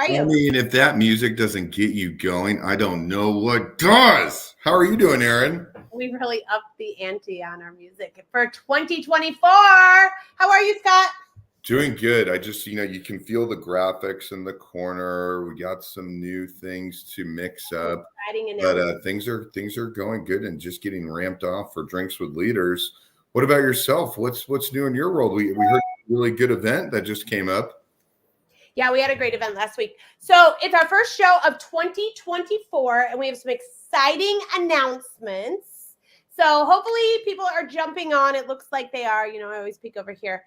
are you? I mean, if that music doesn't get you going, I don't know what does. How are you doing, Aaron? We really upped the ante on our music for 2024. How are you, Scott? Doing good. I just, you can feel the graphics in the corner. We got some new things to mix up, but things are going good and just getting ramped off for Drinks with Leaders. What about yourself? What's new in your world? We heard a really good event that just came up. Yeah, we had a great event last week. So it's our first show of 2024, and we have some exciting announcements. So hopefully people are jumping on. It looks like they are. I always peek over here.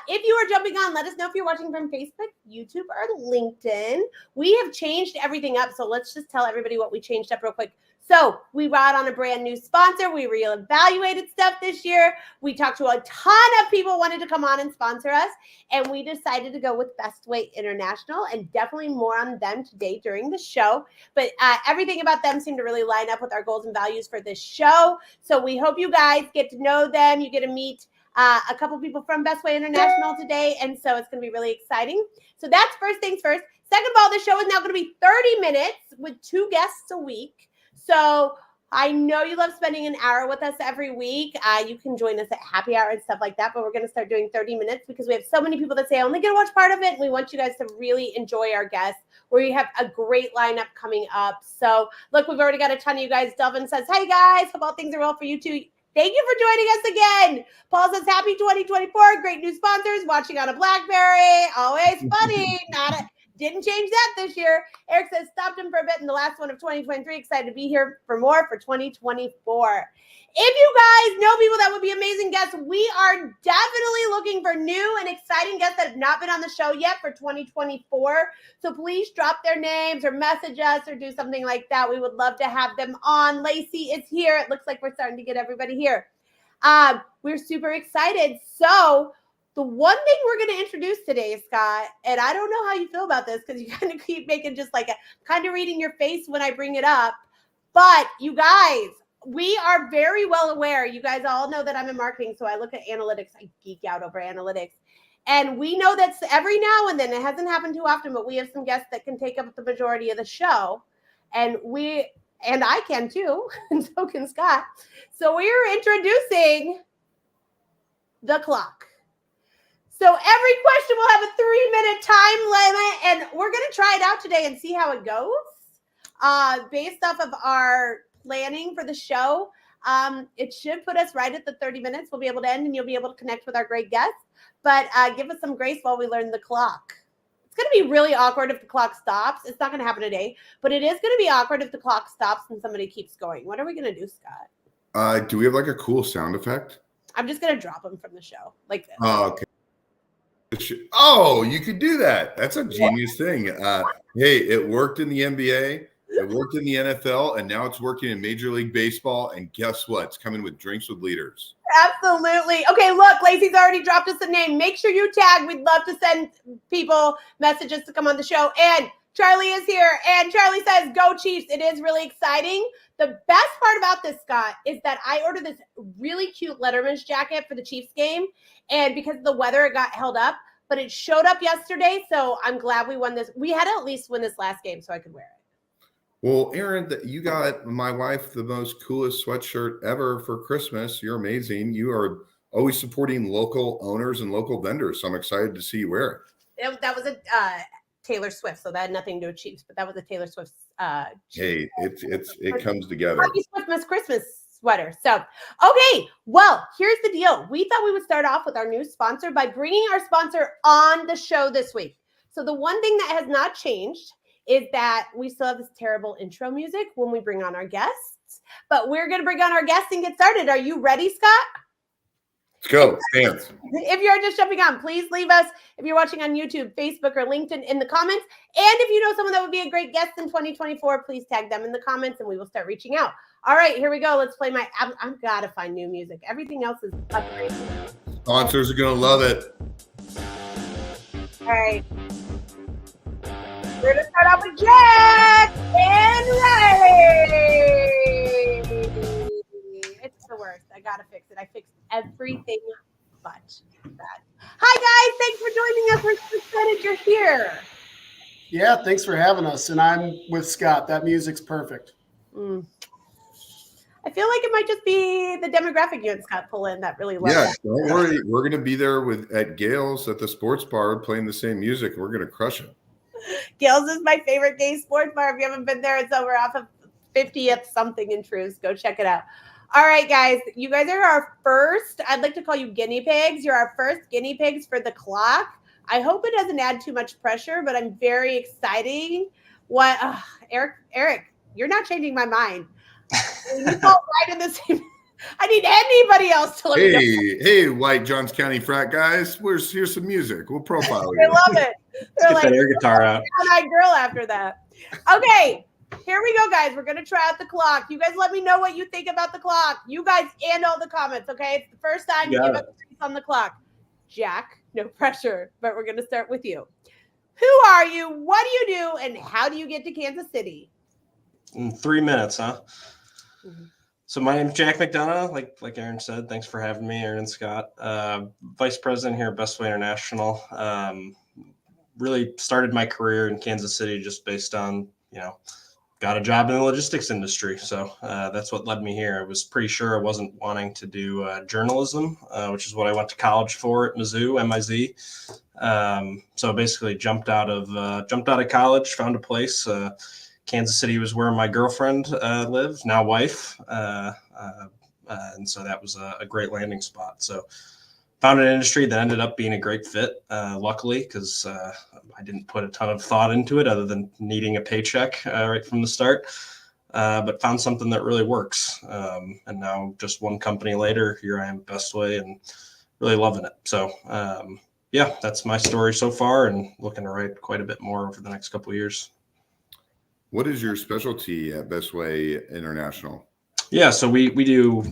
If you are jumping on, let us know if you're watching from Facebook, YouTube, or LinkedIn. We have changed everything up. So let's just tell everybody what we changed up real quick. So we brought on a brand new sponsor. We reevaluated stuff this year. We talked to a ton of people who wanted to come on and sponsor us. And we decided to go with Bestway International, and definitely more on them today during the show. But everything about them seemed to really line up with our goals and values for this show. So we hope you guys get to know them. You get to meet a couple people from Bestway International today. And so it's going to be really exciting. So that's first things first. Second of all, the show is now going to be 30 minutes with 2 guests a week. So I know you love spending an hour with us every week. You can join us at happy hour and stuff like that, but we're going to start doing 30 minutes because we have so many people that say, I only get to watch part of it. And we want you guys to really enjoy our guests, where you have a great lineup coming up. So look, we've already got a ton of you guys. Delvin says, hey guys, hope all things are well for you too. Thank you for joining us again. Paul says, happy 2024. Great new sponsors. Watching on a BlackBerry. Always funny. Didn't change that this year. Eric says, stopped him for a bit in the last one of 2023. Excited to be here for more for 2024. If you guys know people that would be amazing guests, we are definitely looking for new and exciting guests that have not been on the show yet for 2024. So please drop their names or message us or do something like that. We would love to have them on. Lacey is here. It looks like we're starting to get everybody here. We're super excited. So the one thing we're going to introduce today, Scott, and I don't know how you feel about this because you kind of keep making just like a kind of reading your face when I bring it up. But you guys, we are very well aware. You guys all know that I'm in marketing, so I look at analytics. I geek out over analytics. And we know that every now and then, it hasn't happened too often, but we have some guests that can take up the majority of the show. And I can too, and so can Scott. So we're introducing the clock. So every question will have a 3-minute time limit, and we're going to try it out today and see how it goes. Based off of our planning for the show, it should put us right at the 30 minutes. We'll be able to end, and you'll be able to connect with our great guests. But give us some grace while we learn the clock. It's going to be really awkward if the clock stops. It's not going to happen today, but it is going to be awkward if the clock stops and somebody keeps going. What are we going to do, Scott? Do we have like a cool sound effect? I'm just going to drop them from the show like this. Oh, okay. Oh, you could do that. That's a genius thing. Hey, it worked in the NBA, it worked in the NFL, and now it's working in Major League Baseball. And guess what? It's coming with Drinks with Leaders. Absolutely. Okay, look, Lacey's already dropped us a name. Make sure you tag. We'd love to send people messages to come on the show. And Charlie is here. And Charlie says, go Chiefs. It is really exciting. The best part about this, Scott, is that I ordered this really cute Letterman's jacket for the Chiefs game. And because of the weather, it got held up. But it showed up yesterday, so I'm glad we won this. We had to at least win this last game so I could wear it. Well, Aaron, you got my wife the most coolest sweatshirt ever for Christmas. You're amazing. You are always supporting local owners and local vendors, so I'm excited to see you wear it. That was a Taylor Swift, so that had nothing to do with Chiefs, but that was a Taylor Swift. Hey, it comes together. Happy Swiftmas Christmas sweater. So, okay, well, here's the deal. We thought we would start off with our new sponsor by bringing our sponsor on the show this week. So the one thing that has not changed is that we still have this terrible intro music when we bring on our guests, but we're going to bring on our guests and get started. Are you ready, Scott? Let's go. Dance. If you're just jumping on, please leave us, if you're watching on YouTube, Facebook, or LinkedIn, in the comments. And if you know someone that would be a great guest in 2024, please tag them in the comments and we will start reaching out. All right, here we go. Let's play I've got to find new music. Everything else is upgraded. Sponsors are going to love it. All right. We're going to start off with Jack and Riley. It's the worst. I got to fix it. I fixed everything but that. Hi, guys. Thanks for joining us. We're so excited you're here. Yeah, thanks for having us. And I'm with Scott. That music's perfect. Mm. I feel like it might just be the demographic you and Scott pull in that really love Yeah, that. don't worry. We're going to be there at Gale's at the sports bar playing the same music. We're going to crush it. Gale's is my favorite gay sports bar. If you haven't been there, it's over off of 50th something in Truce. Go check it out. All right, guys. You guys are our first, I'd like to call you guinea pigs. You're our first guinea pigs for the clock. I hope it doesn't add too much pressure, but I'm very excited. Eric, you're not changing my mind. You fall right in the same. I need anybody else to let me know. Hey, White Johns County frat guys, here's some music. We'll profile I you. love it. Let's get that air guitar out. Eyed girl after that. Okay, here we go, guys. We're gonna try out the clock. You guys let me know what you think about the clock. You guys and all the comments. Okay, it's the first time you give us on the clock. Jack, no pressure, but we're gonna start with you. Who are you? What do you do? And how do you get to Kansas City? In 3 minutes, huh? Mm-hmm. So my name's Jack McDonough, like Aaron said. Thanks for having me, Aaron and Scott. Vice President here at Bestway International. Really started my career in Kansas City just based on, got a job in the logistics industry. So that's what led me here. I was pretty sure I wasn't wanting to do journalism, which is what I went to college for at Mizzou, MIZ. So basically jumped out of college, found a place. Kansas City was where my girlfriend lived, now wife. And so that was a great landing spot. So found an industry that ended up being a great fit, luckily, because I didn't put a ton of thought into it other than needing a paycheck right from the start, but found something that really works. And now just one company later, here I am at Bestway and really loving it. So yeah, that's my story so far and looking to write quite a bit more over the next couple of years. What is your specialty at Bestway International? Yeah, so we do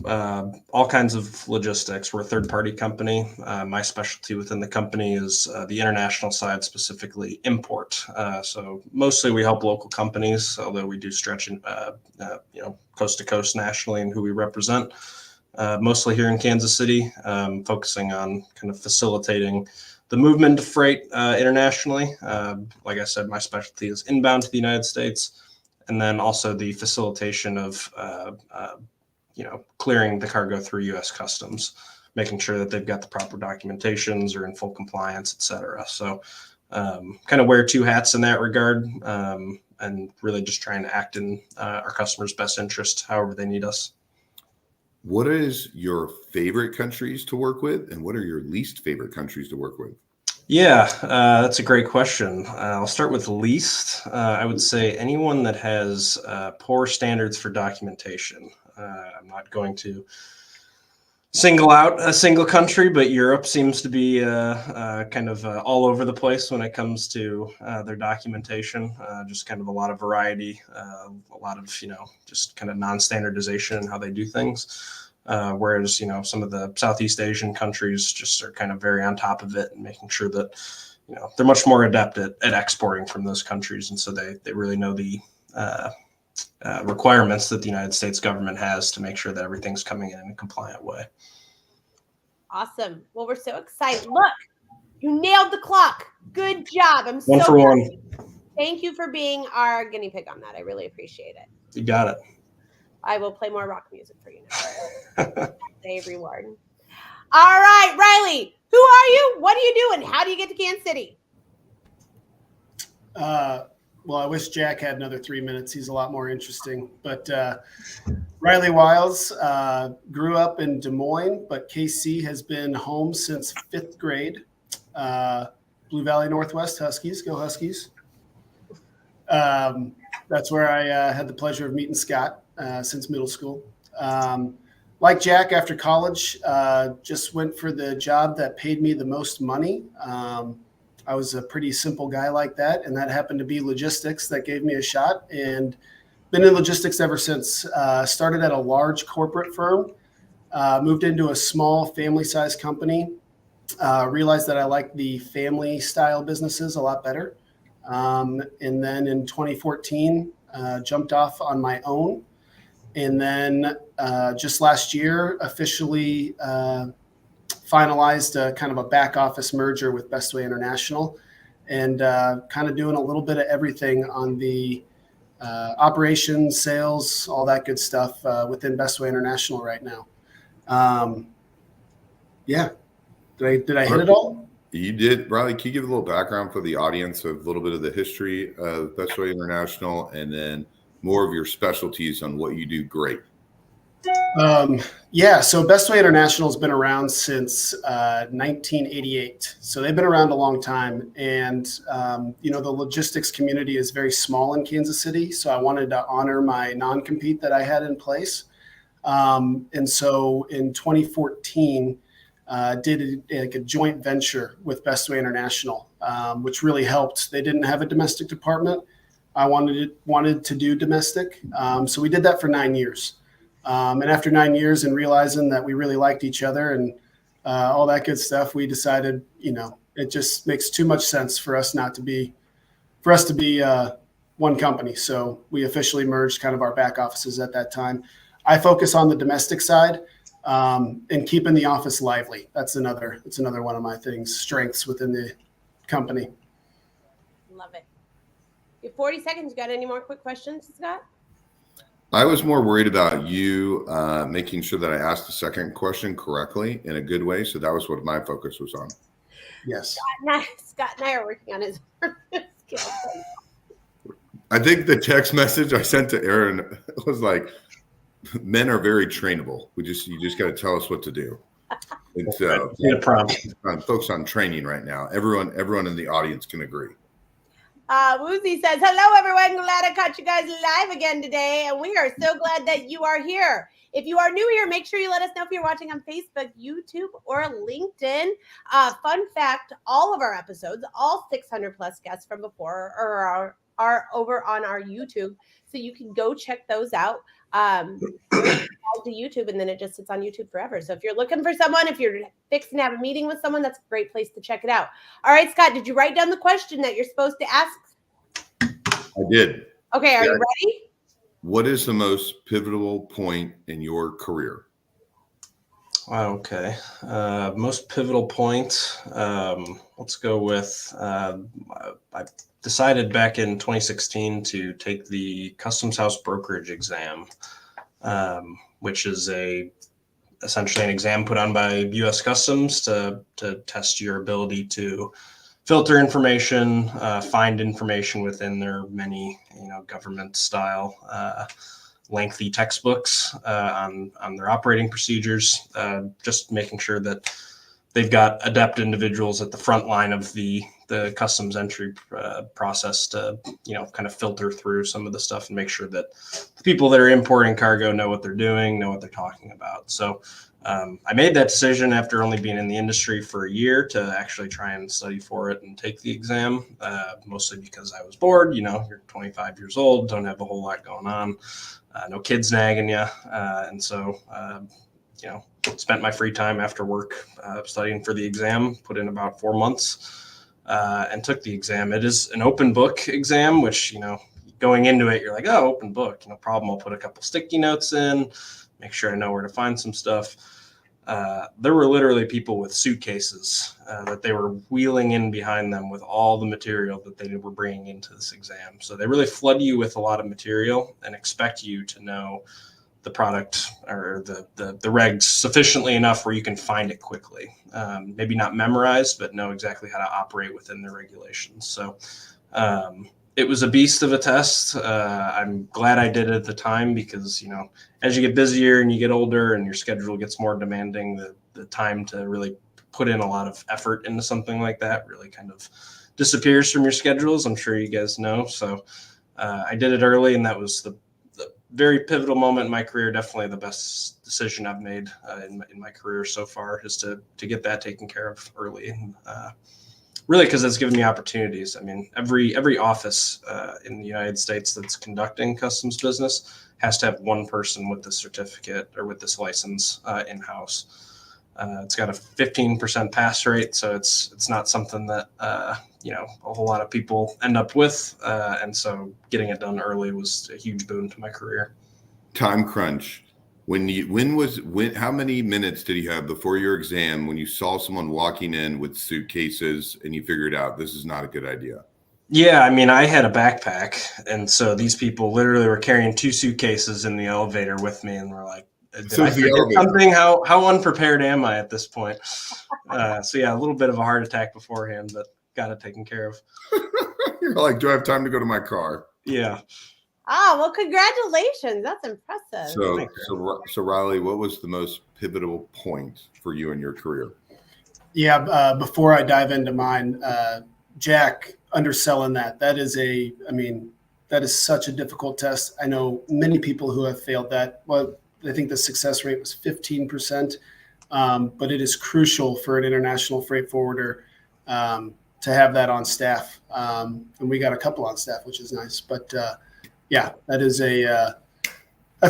all kinds of logistics. We're a third-party company. My specialty within the company is the international side, specifically import. So mostly we help local companies, although we do stretch in, coast to coast nationally and who we represent. Mostly here in Kansas City, focusing on kind of facilitating the movement of freight internationally. Like I said, my specialty is inbound to the United States. And then also the facilitation of, clearing the cargo through U.S. Customs, making sure that they've got the proper documentations or in full compliance, et cetera. So kind of wear two hats in that regard and really just trying to act in our customers' best interest, however they need us. What is your favorite countries to work with, and what are your least favorite countries to work with? Yeah, that's a great question. I'll start with least. I would say anyone that has poor standards for documentation. I'm not going to single out a single country, but Europe seems to be kind of all over the place when it comes to their documentation. Just kind of a lot of variety, a lot of, just kind of non-standardization in how they do things. Whereas, some of the Southeast Asian countries just are kind of very on top of it and making sure that, they're much more adept at exporting from those countries. And so they really know the requirements that the United States government has to make sure that everything's coming in a compliant way. Awesome. Well, we're so excited. Look, you nailed the clock. Good job. I'm one so for one. Thank you for being our guinea pig on that. I really appreciate it. You got it. I will play more rock music for you now. Day reward. All right, Riley, who are you? What do you do? And how do you get to Kansas City? Well, I wish Jack had another 3 minutes. He's a lot more interesting. But Riley Wiles grew up in Des Moines, but KC has been home since 5th grade. Blue Valley Northwest Huskies. Go Huskies. That's where I had the pleasure of meeting Scott since middle school. Like Jack, after college, just went for the job that paid me the most money. I was a pretty simple guy like that, and that happened to be logistics that gave me a shot, and been in logistics ever since. Started at a large corporate firm, moved into a small family-sized company, realized that I like the family-style businesses a lot better. And then in 2014, jumped off on my own. And then just last year, officially finalized kind of a back office merger with Bestway International. and kind of doing a little bit of everything on the operations, sales, all that good stuff within Bestway International right now. Yeah. Did I hit it all? You did. Riley, can you give a little background for the audience of a little bit of the history of Bestway International and then more of your specialties on what you do great? Yeah, so Bestway International has been around since 1988. So they've been around a long time. And, the logistics community is very small in Kansas City. So I wanted to honor my non-compete that I had in place. And so in 2014, did a joint venture with Bestway International, which really helped. They didn't have a domestic department. I wanted to do domestic. So we did that for 9 years. And after 9 years and realizing that we really liked each other and all that good stuff, we decided, it just makes too much sense for us to be one company. So we officially merged kind of our back offices at that time. I focus on the domestic side and keeping the office lively. It's another one of my strengths within the company. Love it. You have 40 seconds. You got any more quick questions, Scott? I was more worried about you making sure that I asked the second question correctly in a good way. So that was what my focus was on. Yes. Scott and I are working on his skills. I think the text message I sent to Aaron was like, men are very trainable. You just got to tell us what to do. And so I'm focused on training right now. Everyone in the audience can agree. Woozy says, hello, everyone. Glad I caught you guys live again today. And we are so glad that you are here. If you are new here, make sure you let us know if you're watching on Facebook, YouTube, or LinkedIn. Fun fact, all of our episodes, all 600 plus guests from before are over on our YouTube. So you can go check those out. To YouTube, and then it just sits on YouTube forever. So if you're looking for someone, if you're fixing to have a meeting with someone, that's a great place to check it out. All right, Scott, did you write down the question that you're supposed to ask? I did. Okay, are you ready? What is the most pivotal point in your career? Okay. Most pivotal point. Let's go with, I decided back in 2016 to take the Customs House brokerage exam, which is essentially an exam put on by U.S. Customs to test your ability to filter information, find information within their many, government style, lengthy textbooks on their operating procedures, just making sure that they've got adept individuals at the front line of the customs entry process to, kind of filter through some of the stuff and make sure that the people that are importing cargo know what they're doing, know what they're talking about. So I made that decision after only being in the industry for a year to actually try and study for it and take the exam, mostly because I was bored. You're 25 years old, don't have a whole lot going on, no kids nagging you. And so, spent my free time after work studying for the exam, put in about 4 months and took the exam. It is an open book exam, which, going into it, you're like, oh, open book, no problem. I'll put a couple sticky notes in, make sure I know where to find some stuff. There were literally people with suitcases that they were wheeling in behind them with all the material that they were bringing into this exam. So they really flood you with a lot of material and expect you to know the product or the regs sufficiently enough where you can find it quickly. Maybe not memorized, but know exactly how to operate within the regulations. So it was a beast of a test. I'm glad I did it at the time because, as you get busier and you get older and your schedule gets more demanding, the time to really put in a lot of effort into something like that really kind of disappears from your schedules. I'm sure you guys know. So I did it early, and that was the very pivotal moment in my career. Definitely the best decision I've made in my career so far is to get that taken care of early. And really, because it's given me opportunities. I mean, every office in the United States that's conducting customs business has to have one person with the certificate or with this license in-house. It's got a 15% pass rate, so it's not something that a whole lot of people end up with, and so getting it done early was a huge boon to my career. Time crunch. How many minutes did you have before your exam when you saw someone walking in with suitcases and you figured out this is not a good idea? Yeah, I mean, I had a backpack, and so these people literally were carrying 2 suitcases in the elevator with me, and we're like, "Did I forget something? How unprepared am I at this point?" So yeah, a little bit of a heart attack beforehand, but got it taken care of. You're like, do I have time to go to my car? Yeah. Oh, well, congratulations. That's impressive. So Riley, what was the most pivotal point for you in your career? Yeah, before I dive into mine, Jack, underselling that is such a difficult test. I know many people who have failed that. Well, I think the success rate was 15%, but it is crucial for an international freight forwarder to have that on staff. And we got a couple on staff, which is nice. But yeah, that's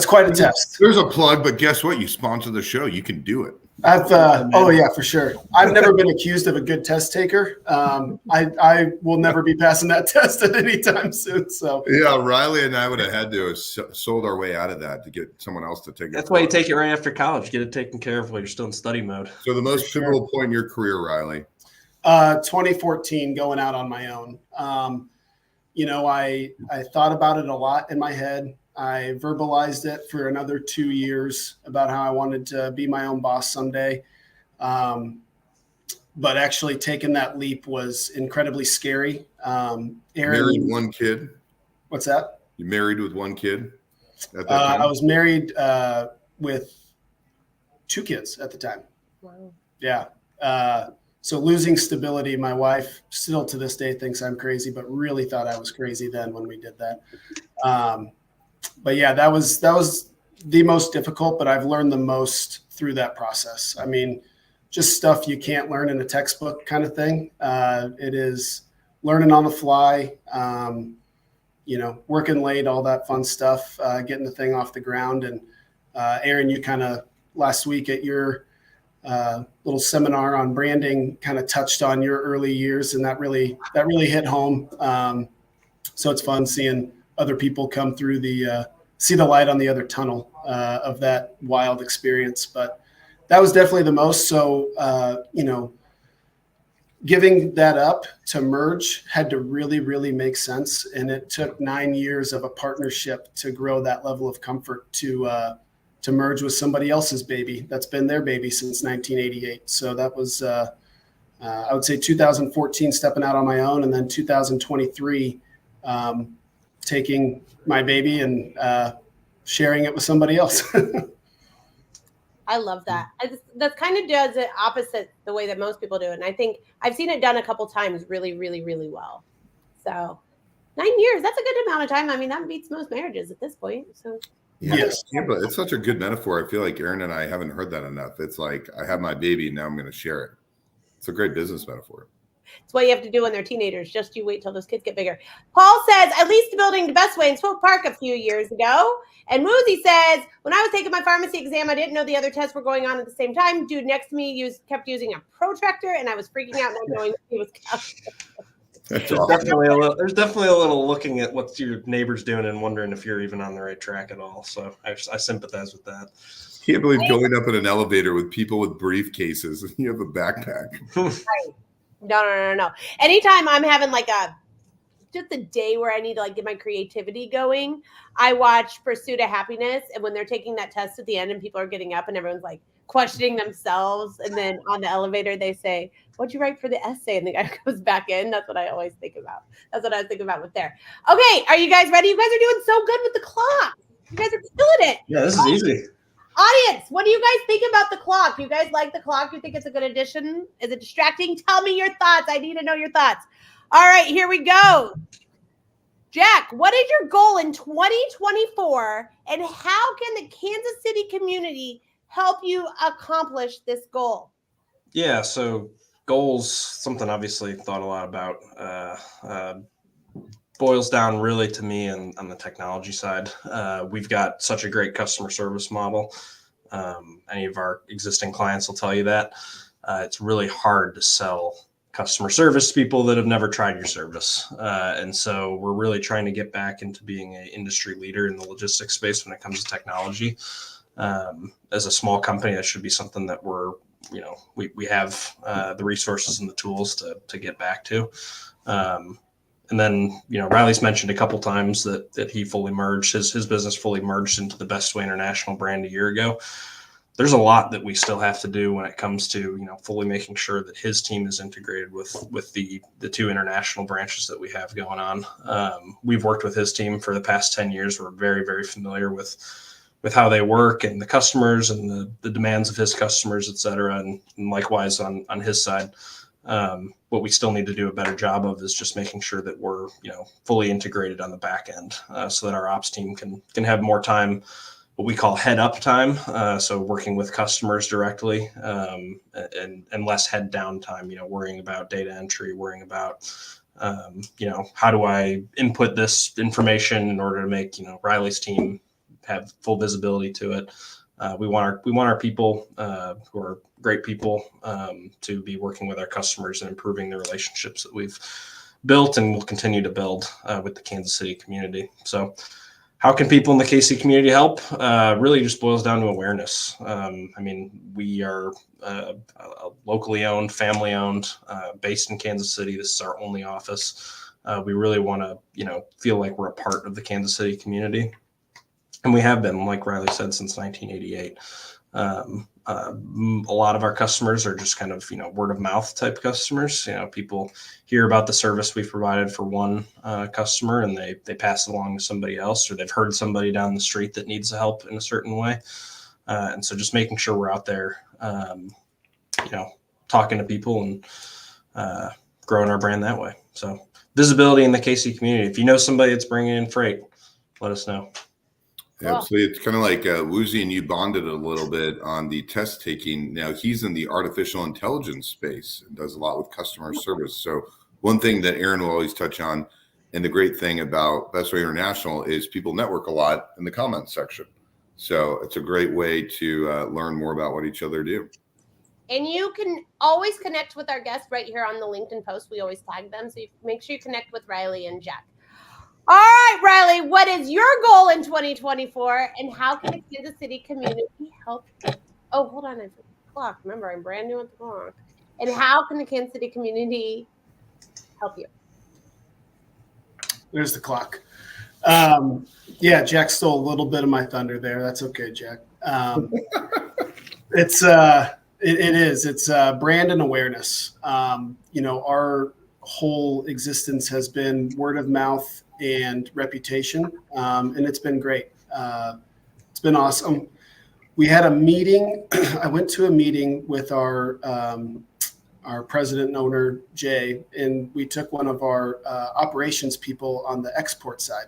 quite a test. There's a plug, but guess what? You sponsor the show. You can do it. Oh yeah, for sure. I've never been accused of a good test taker. I will never be passing that test at any time soon. So yeah, Riley and I would have had to have sold our way out of that to get someone else to take it. That's why you take it right after college. Get it taken care of while you're still in study mode. So the most pivotal point in your career, Riley? 2014, going out on my own. I thought about it a lot in my head. I verbalized it for another 2 years about how I wanted to be my own boss someday. But actually taking that leap was incredibly scary. Aaron, married one kid. What's that? You married with one kid at that time? I was married with 2 kids at the time. Wow. Yeah. So losing stability, my wife still to this day thinks I'm crazy, but really thought I was crazy then when we did that. But yeah, that was the most difficult, but I've learned the most through that process. I mean, just stuff you can't learn in a textbook kind of thing. It is learning on the fly, working late, all that fun stuff, getting the thing off the ground. And Aaron, you kind of last week at your little seminar on branding kind of touched on your early years, and that really hit home. So it's fun seeing other people come through see the light on the other tunnel of that wild experience. But that was definitely the most. So, giving that up to merge had to really, really make sense. And it took 9 years of a partnership to grow that level of comfort to merge with somebody else's baby that's been their baby since 1988. So that was, I would say 2014 stepping out on my own, and then 2023 taking my baby and sharing it with somebody else. I love that. That kind of does it opposite the way that most people do it. And I think I've seen it done a couple times really, really, really well. So 9 years, that's a good amount of time. I mean, that beats most marriages at this point. So yes. Yeah, but it's such a good metaphor. I feel like Aaron and I haven't heard that enough. It's like, I have my baby, now I'm going to share it. It's a great business metaphor. It's what you have to do when they're teenagers. Just you wait till those kids get bigger. Paul says, I leased the building to Bestway in Fulk Park a few years ago. And Woozy says, when I was taking my pharmacy exam, I didn't know the other tests were going on at the same time. Dude next to me kept using a protractor, and I was freaking out not knowing what he was There's definitely a little looking at what your neighbor's doing and wondering if you're even on the right track at all. So I sympathize with that. Can't believe going up in an elevator with people with briefcases and you have a backpack. Right. No. Anytime I'm having just a day where I need to get my creativity going, I watch Pursuit of Happiness. And when they're taking that test at the end and people are getting up and everyone's questioning themselves, and then on the elevator they say, what'd you write for the essay? And the guy goes back in. That's what I always think about. That's what I was thinking about with there. Okay, are you guys ready? You guys are doing so good with the clock. You guys are killing it. Yeah, this is easy. Audience, what do you guys think about the clock? You guys like the clock? You think it's a good addition? Is it distracting? Tell me your thoughts. I need to know your thoughts. All right, here we go. Jack, what is your goal in 2024, and how can the Kansas City community help you accomplish this goal? Yeah, so goals, something obviously thought a lot about. Boils down really to me on the technology side. We've got such a great customer service model. Any of our existing clients will tell you that. It's really hard to sell customer service to people that have never tried your service. And so we're really trying to get back into being an industry leader in the logistics space when it comes to technology. As a small company, that should be something that we have the resources and the tools to get back to. And then, Riley's mentioned a couple times that he fully merged, his business fully merged into the Bestway International brand a year ago. There's a lot that we still have to do when it comes to, fully making sure that his team is integrated with the two international branches that we have going on. We've worked with his team for the past 10 years. We're very, very familiar with how they work and the customers and the demands of his customers, et cetera. And likewise on his side. What we still need to do a better job of is just making sure that we're, fully integrated on the back end, so that our ops team can have more time, what we call head up time. So working with customers directly, and less head down time, worrying about data entry, worrying about, how do I input this information in order to make, Riley's team have full visibility to it. We want our people, who are great people, to be working with our customers and improving the relationships that we've built and will continue to build with the Kansas City community. So how can people in the KC community help? Really just boils down to awareness. We are a locally owned, family owned, based in Kansas City. This is our only office. We really want to, feel like we're a part of the Kansas City community. And we have been, like Riley said, since 1988. A lot of our customers are just kind of, word of mouth type customers. People hear about the service we've provided for one customer and they pass it along to somebody else, or they've heard somebody down the street that needs help in a certain way. And so just making sure we're out there, talking to people and growing our brand that way. So visibility in the KC community. If you know somebody that's bringing in freight, let us know. Yeah, so it's kind of like Woozy and you bonded a little bit on the test taking. Now he's in the artificial intelligence space and does a lot with customer service. So one thing that Aaron will always touch on, and the great thing about Bestway International is people network a lot in the comments section. So it's a great way to learn more about what each other do. And you can always connect with our guests right here on the LinkedIn post. We always tag them. So make sure you connect with Riley and Jack. All right, Riley, what is your goal in 2024 and how can the Kansas City community help you? Oh, hold on. I put the clock. Remember, I'm brand new at the clock. And how can the Kansas City community help you? There's the clock. Yeah, Jack stole a little bit of my thunder there. That's okay, Jack. It's brand and awareness. Our whole existence has been word of mouth and reputation, and it's been great. It's been awesome. We had a meeting. I went to a meeting with our president and owner, Jay, and we took one of our operations people on the export side.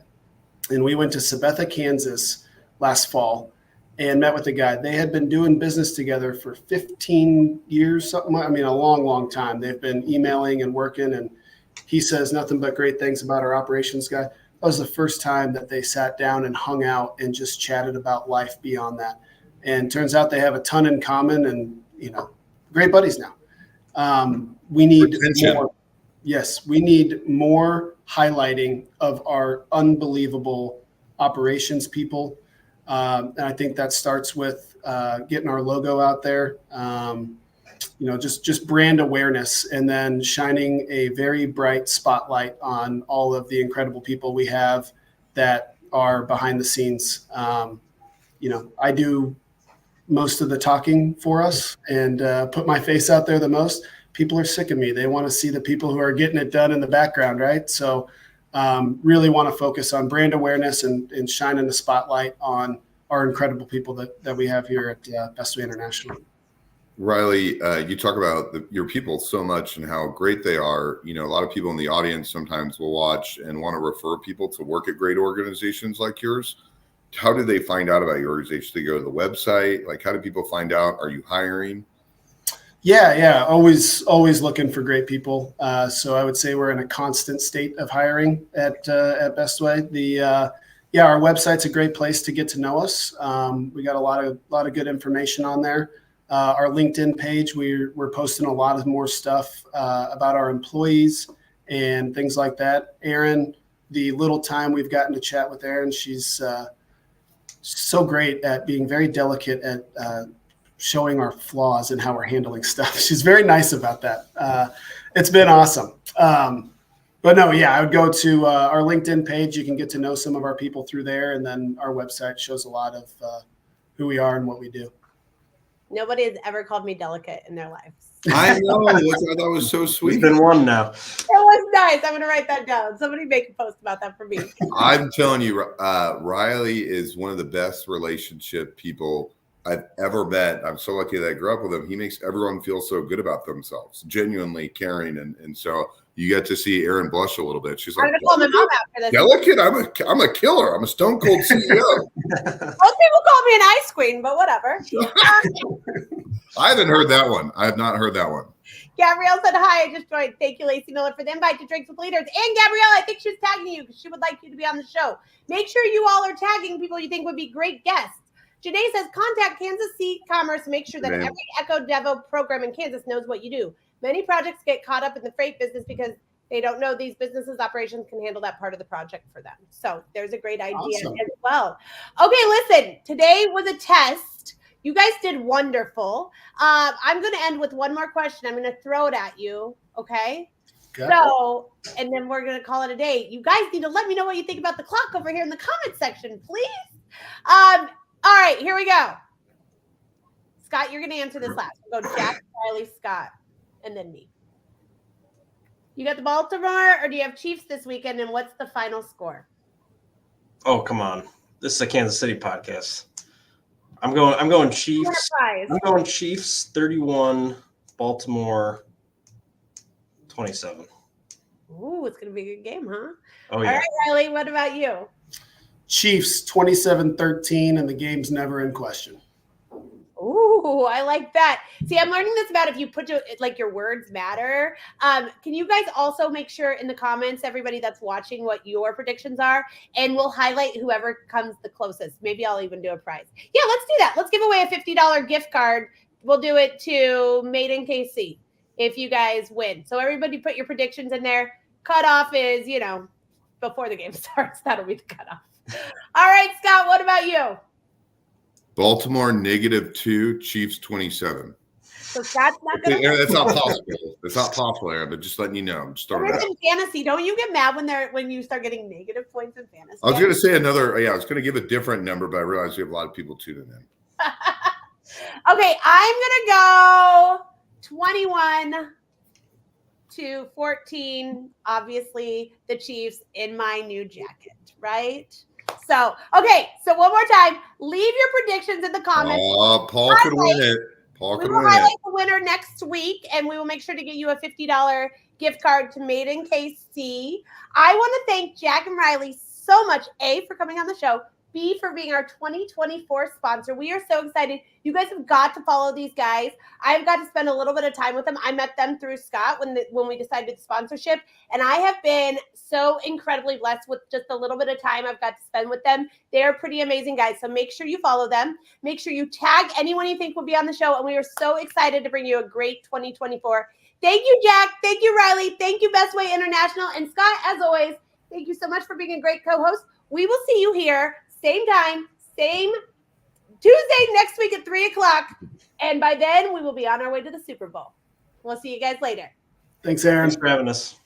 And we went to Sabetha, Kansas last fall and met with the guy. They had been doing business together for 15 years, something. A long, long time. They've been emailing and working, and he says nothing but great things about our operations guy. That was the first time that they sat down and hung out and just chatted about life beyond that. And turns out they have a ton in common and, great buddies now. We need more. Yes, we need more highlighting of our unbelievable operations people. And I think that starts with getting our logo out there. Just brand awareness, and then shining a very bright spotlight on all of the incredible people we have that are behind the scenes. I do most of the talking for us and put my face out there the most. People are sick of me. They want to see the people who are getting it done in the background, right? So really want to focus on brand awareness and shining the spotlight on our incredible people that we have here at Bestway International. Riley, you talk about your people so much and how great they are. A lot of people in the audience sometimes will watch and want to refer people to work at great organizations like yours. How do they find out about your organization? Do they go to the website? Like, how do people find out? Are you hiring? Yeah. Always looking for great people. So I would say we're in a constant state of hiring at Bestway. Our website's a great place to get to know us. We got a lot of good information on there. Our LinkedIn page, we're posting a lot of more stuff about our employees and things like that. Erin, the little time we've gotten to chat with Erin, she's so great at being very delicate at showing our flaws and how we're handling stuff. She's very nice about that. It's been awesome. But no, yeah, I would go to our LinkedIn page. You can get to know some of our people through there. And then our website shows a lot of who we are and what we do. Nobody has ever called me delicate in their lives. I know. I thought was so sweet. It's been one now. It was nice. I'm going to write that down. Somebody make a post about that for me. I'm telling you, Riley is one of the best relationship people I've ever met. I'm so lucky that I grew up with him. He makes everyone feel so good about themselves, genuinely caring. And so you get to see Erin blush a little bit. She's like, I'm going to call my mom after this. Delicate? I'm a killer. I'm a stone cold CEO. Most people call me an ice queen, but whatever. I haven't heard that one. I have not heard that one. Gabrielle said, hi, I just joined. Thank you, Lacey Miller, for the invite to Drinks with Leaders. And Gabrielle, I think she was tagging you because she would like you to be on the show. Make sure you all are tagging people you think would be great guests. Janae says, contact Kansas C-Commerce to make sure that every Echo Devo program in Kansas knows what you do. Many projects get caught up in the freight business because they don't know these businesses' operations can handle that part of the project for them. So there's a great idea as well. Okay, listen, today was a test. You guys did wonderful. I'm going to end with one more question. I'm going to throw it at you, okay? So, and then we're going to call it a day. You guys need to let me know what you think about the clock over here in the comment section, please. All right, here we go. Scott, you're going to answer this last. We'll go Jack, Riley, Scott, and then me. You got the Baltimore, or do you have Chiefs this weekend, and what's the final score? Oh, come on. This is a Kansas City podcast. I'm going Chiefs. I'm going Chiefs 31, Baltimore 27. Ooh, it's going to be a good game, huh? Oh, yeah. All right, Riley, what about you? Chiefs 27-13, and the game's never in question. Ooh, I like that. See, I'm learning this about if you put your words matter. Can you guys also make sure in the comments, everybody that's watching, what your predictions are, and we'll highlight whoever comes the closest. Maybe I'll even do a prize. Yeah, let's do that. Let's give away a $50 gift card. We'll do it to Made in KC if you guys win. So everybody put your predictions in there. Cutoff is, before the game starts. That'll be the cutoff. All right, Scott, what about you? Baltimore -2, Chiefs 27. So Scott's not going to. That's not possible. It's not possible, Aaron, but just letting you know. I'm starting out. In fantasy, don't you get mad when you start getting negative points in fantasy? I was going to say another. Yeah, I was going to give a different number, but I realized we have a lot of people tuning in. Okay, I'm going to go 21-14. Obviously, the Chiefs in my new jacket, right? So, okay. So one more time, leave your predictions in the comments. Paul could win it. Paul could win it. We will highlight the winner next week, and we will make sure to get you a $50 gift card to Made in KC. I want to thank Jack and Riley so much, A, for coming on the show, B, for being our 2024 sponsor. We are so excited. You guys have got to follow these guys. I've got to spend a little bit of time with them. I met them through Scott when we decided the sponsorship, and I have been so incredibly blessed with just a little bit of time I've got to spend with them. They're pretty amazing guys, so make sure you follow them. Make sure you tag anyone you think will be on the show, and we are so excited to bring you a great 2024. Thank you, Jack. Thank you, Riley. Thank you, Bestway International. And Scott, as always, thank you so much for being a great co-host. We will see you here, same time, same Tuesday next week at 3:00. And by then, we will be on our way to the Super Bowl. We'll see you guys later. Thanks, Aaron. Thanks for having us.